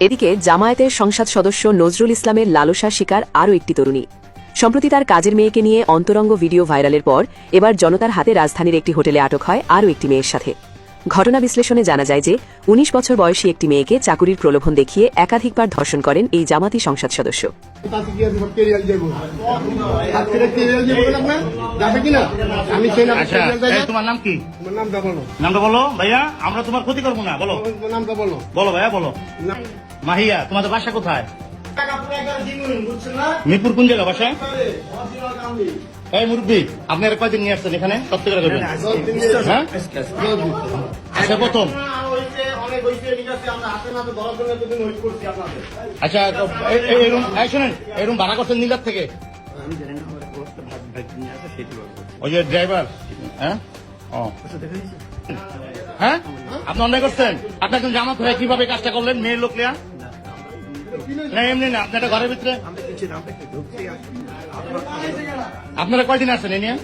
এদিকে জামায়াতের সংসদ সদস্য নজরুল ইসলামের লালসার শিকার আরও একটি তরুণী। সম্প্রতি তার কাজের মেয়েকে নিয়ে অন্তরঙ্গ ভিডিও ভাইরালের পর এবার জনতার হাতে রাজধানীর একটি হোটেলে আটক হয় আরও একটি মেয়ের সাথে। ঘটনা বিশ্লেষণে জানা যায় যে ১৯ বছর বয়সী একটি মেয়েকে চাকুরির প্রলোভন দেখিয়ে একাধিকবার ধর্ষণ করেন এই জামাতি সংসদ সদস্য। তোমার নাম কি? নামটা বলো ভাইয়া, আমরা তোমার ক্ষতি করবো না। বলো নামটা বলো। বলো ভাইয়া বলো। মাহিয়া, তোমাদের বাসা কোথায়? মিরপুর কোন জায়গা বাসা? এই মুরব্বী, আপনারা কয়দিন নিয়ে আসছেন এখানে? সত্যি করে বলবেন। হ্যাঁ, আচ্ছা প্রথম। আচ্ছা শোনেন, এরকম ভাড়া করছেন নীলার থেকে? ওই যে ড্রাইভার। হ্যাঁ, ও হ্যাঁ, আপনি অন্যায় করছেন। আপনি একজন জামাত হয়ে কিভাবে কাজটা করলেন? মেয়ের লোক লিয়া না, এমনি না। আপনি একটা ঘরের ভিতরে আপনারা কয়দিন আসছেন এ নিয়ে?